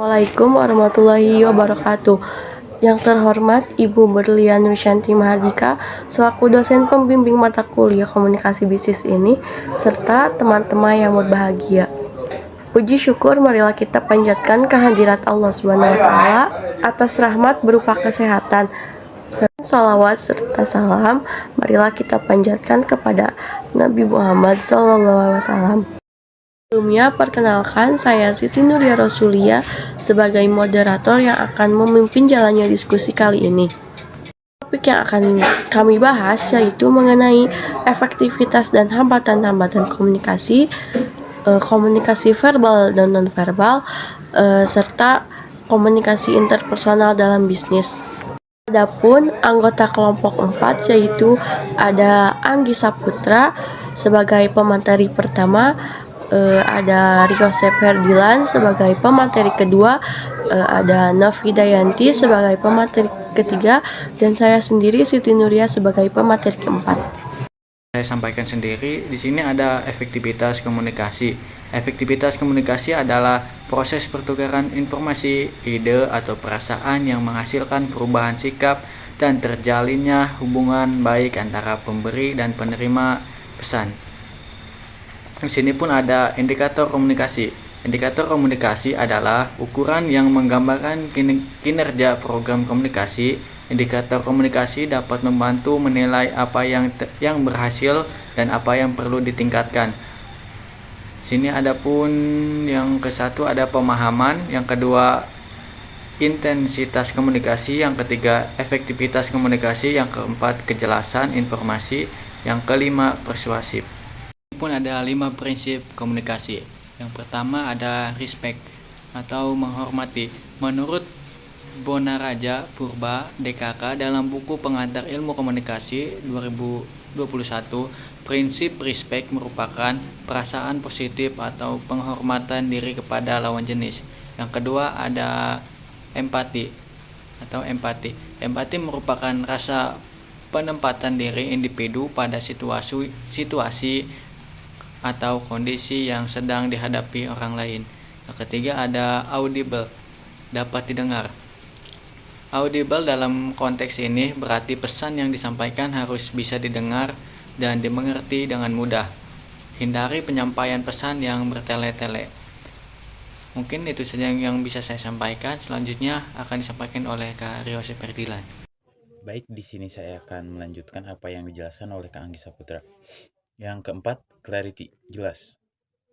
Assalamualaikum warahmatullahi wabarakatuh. Yang terhormat Ibu Berlian Nursanti Mahardika selaku dosen pembimbing mata kuliah komunikasi bisnis ini serta teman-teman yang berbahagia. Puji syukur marilah kita panjatkan kehadirat Allah Subhanahu wa taala atas rahmat berupa kesehatan. Salawat serta salam marilah kita panjatkan kepada Nabi Muhammad SAW. Sebelumnya, perkenalkan saya Siti Nuria Rosulia sebagai moderator yang akan memimpin jalannya diskusi kali ini. Topik yang akan kami bahas yaitu mengenai efektivitas dan hambatan-hambatan komunikasi, komunikasi verbal dan nonverbal, serta komunikasi interpersonal dalam bisnis. Adapun anggota kelompok 4 yaitu ada Anggi Saputra sebagai pemateri pertama, ada Riko Ferdilan sebagai pemateri kedua, ada Novi Dayanti sebagai pemateri ketiga, dan saya sendiri Siti Nuria sebagai pemateri keempat. Saya sampaikan sendiri, di sini ada efektivitas komunikasi. Efektivitas komunikasi adalah proses pertukaran informasi, ide, atau perasaan yang menghasilkan perubahan sikap dan terjalinnya hubungan baik antara pemberi dan penerima pesan. Di sini pun ada indikator komunikasi. Indikator komunikasi adalah ukuran yang menggambarkan kinerja program komunikasi. Indikator komunikasi dapat membantu menilai apa yang berhasil dan apa yang perlu ditingkatkan. Sini ada pun yang ke satu ada pemahaman, yang kedua intensitas komunikasi, yang ketiga efektivitas komunikasi, yang keempat kejelasan informasi, yang kelima persuasif. Pun ada 5 prinsip komunikasi. Yang pertama ada respect atau menghormati. Menurut Bonaraja Purba DKK dalam buku Pengantar Ilmu Komunikasi 2021, prinsip respect merupakan perasaan positif atau penghormatan diri kepada lawan jenis. Yang kedua ada empati atau empati. Empati merupakan rasa penempatan diri individu pada situasi atau kondisi yang sedang dihadapi orang lain. Yang ketiga ada audible, dapat didengar. Audible dalam konteks ini berarti pesan yang disampaikan harus bisa didengar dan dimengerti dengan mudah. Hindari penyampaian pesan yang bertele-tele. Mungkin itu saja yang bisa saya sampaikan. Selanjutnya akan disampaikan oleh Kak Rio Seperdilan. Baik, di sini saya akan melanjutkan apa yang dijelaskan oleh Kak Anggi Saputra. Yang keempat, clarity, jelas.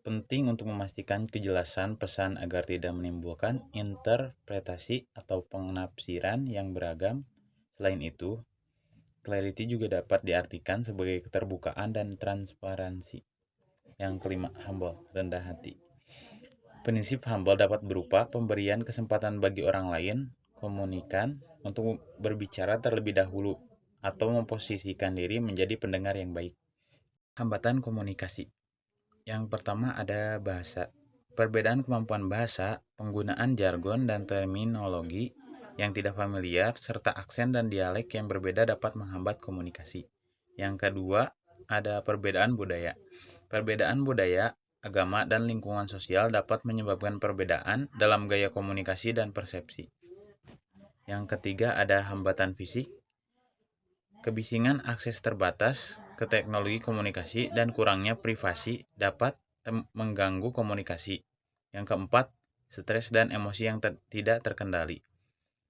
Penting untuk memastikan kejelasan pesan agar tidak menimbulkan interpretasi atau penafsiran yang beragam. Selain itu, clarity juga dapat diartikan sebagai keterbukaan dan transparansi. Yang kelima, humble, rendah hati. Prinsip humble dapat berupa pemberian kesempatan bagi orang lain, komunikan, untuk berbicara terlebih dahulu, atau memposisikan diri menjadi pendengar yang baik. Hambatan komunikasi. Yang pertama ada bahasa. Perbedaan kemampuan bahasa, penggunaan jargon dan terminologi yang tidak familiar, serta aksen dan dialek yang berbeda dapat menghambat komunikasi. Yang kedua ada perbedaan budaya. Perbedaan budaya, agama, dan lingkungan sosial dapat menyebabkan perbedaan dalam gaya komunikasi dan persepsi. Yang ketiga ada hambatan fisik. Kebisingan akses terbatas ke teknologi komunikasi dan kurangnya privasi dapat mengganggu komunikasi. Yang keempat, stres dan emosi yang tidak terkendali.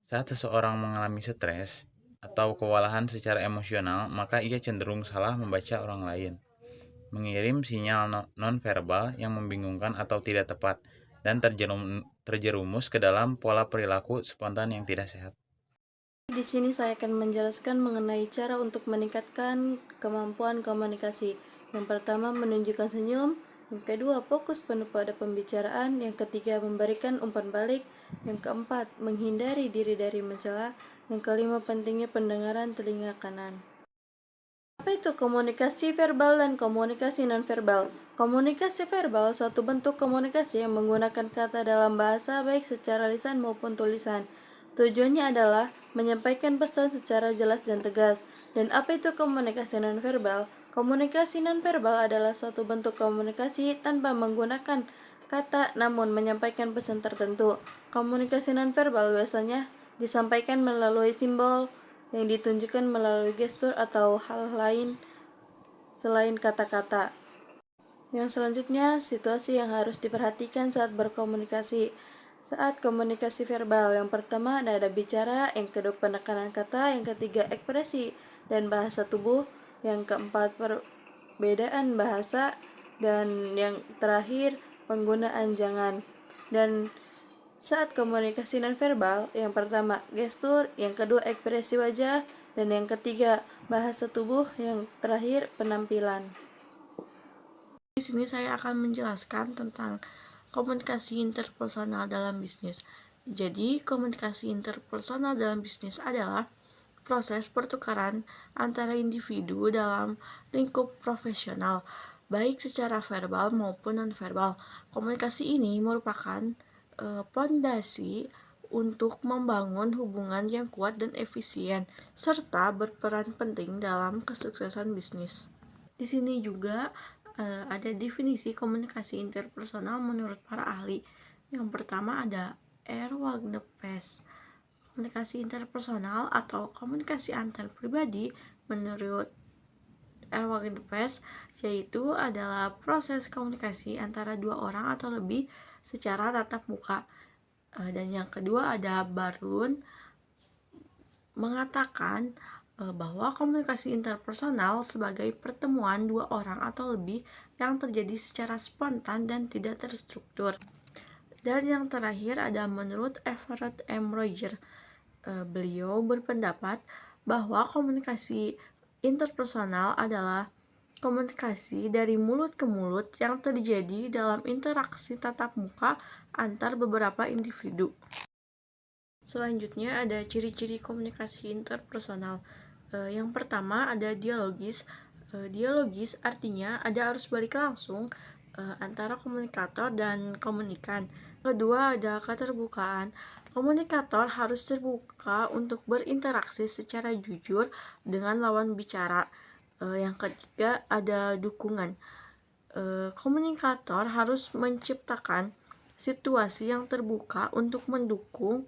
Saat seseorang mengalami stres atau kewalahan secara emosional, maka ia cenderung salah membaca orang lain, mengirim sinyal nonverbal yang membingungkan atau tidak tepat, dan terjerumus ke dalam pola perilaku spontan yang tidak sehat. Di sini saya akan menjelaskan mengenai cara untuk meningkatkan kemampuan komunikasi. Yang pertama, menunjukkan senyum. Yang kedua, fokus penuh pada pembicaraan. Yang ketiga, memberikan umpan balik. Yang keempat, menghindari diri dari mencela. Yang kelima, pentingnya pendengaran telinga kanan. Apa itu komunikasi verbal dan komunikasi nonverbal? Komunikasi verbal suatu bentuk komunikasi yang menggunakan kata dalam bahasa baik secara lisan maupun tulisan. Tujuannya adalah menyampaikan pesan secara jelas dan tegas. Dan apa itu komunikasi nonverbal? Komunikasi nonverbal adalah suatu bentuk komunikasi tanpa menggunakan kata namun menyampaikan pesan tertentu. Komunikasi nonverbal biasanya disampaikan melalui simbol yang ditunjukkan melalui gestur atau hal lain selain kata-kata. Yang selanjutnya, situasi yang harus diperhatikan saat berkomunikasi. Saat komunikasi verbal, yang pertama nada bicara, yang kedua penekanan kata, yang ketiga ekspresi dan bahasa tubuh, yang keempat perbedaan bahasa, dan yang terakhir penggunaan jangan. Dan saat komunikasi nonverbal, yang pertama gestur, yang kedua ekspresi wajah, dan yang ketiga bahasa tubuh, yang terakhir penampilan. Di sini saya akan menjelaskan tentang komunikasi interpersonal dalam bisnis. Jadi, komunikasi interpersonal dalam bisnis adalah proses pertukaran antara individu dalam lingkup profesional, baik secara verbal maupun nonverbal. Komunikasi ini merupakan pondasi untuk membangun hubungan yang kuat dan efisien, serta berperan penting dalam kesuksesan bisnis. Di sini juga ada definisi komunikasi interpersonal menurut para ahli. Yang pertama ada Erwin Lopez. Komunikasi interpersonal atau komunikasi antar pribadi menurut Erwin Lopez yaitu adalah proses komunikasi antara dua orang atau lebih secara tatap muka. Dan yang kedua ada Barlun mengatakan bahwa komunikasi interpersonal sebagai pertemuan dua orang atau lebih yang terjadi secara spontan dan tidak terstruktur. Dan yang terakhir ada menurut Everett M. Roger. Beliau berpendapat bahwa komunikasi interpersonal adalah komunikasi dari mulut ke mulut yang terjadi dalam interaksi tatap muka antar beberapa individu. Selanjutnya ada ciri-ciri komunikasi interpersonal. Yang pertama ada dialogis. Dialogis artinya ada arus balik langsung antara komunikator dan komunikan. Kedua ada keterbukaan. Komunikator harus terbuka untuk berinteraksi secara jujur dengan lawan bicara. Yang ketiga ada dukungan. Komunikator harus menciptakan situasi yang terbuka untuk mendukung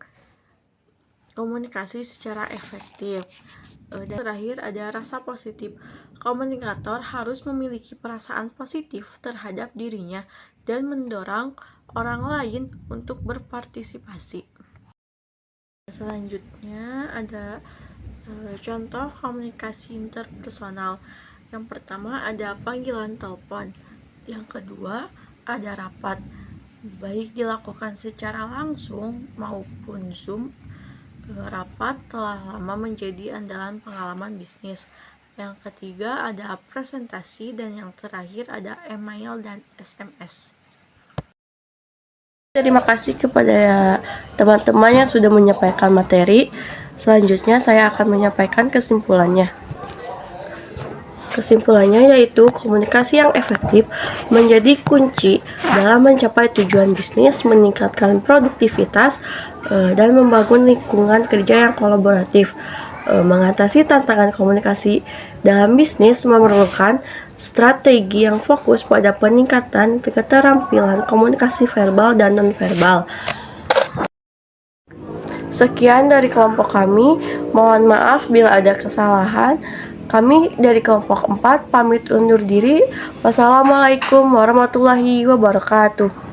komunikasi secara efektif. Dan terakhir ada rasa positif. Komunikator harus memiliki perasaan positif terhadap dirinya dan mendorong orang lain untuk berpartisipasi. Selanjutnya ada contoh komunikasi interpersonal. Yang pertama ada panggilan telepon. Yang kedua ada rapat, baik dilakukan secara langsung maupun Zoom. Rapat telah lama menjadi andalan pengalaman bisnis. Yang ketiga ada presentasi dan yang terakhir ada email dan SMS. Terima kasih kepada teman-teman yang sudah menyampaikan materi. Selanjutnya saya akan menyampaikan kesimpulannya. Kesimpulannya yaitu komunikasi yang efektif menjadi kunci dalam mencapai tujuan bisnis, meningkatkan produktivitas, dan membangun lingkungan kerja yang kolaboratif. Mengatasi tantangan komunikasi dalam bisnis memerlukan strategi yang fokus pada peningkatan keterampilan komunikasi verbal dan nonverbal. Sekian dari kelompok kami, mohon maaf bila ada kesalahan. Kami dari kelompok 4 pamit undur diri. Wassalamualaikum warahmatullahi wabarakatuh.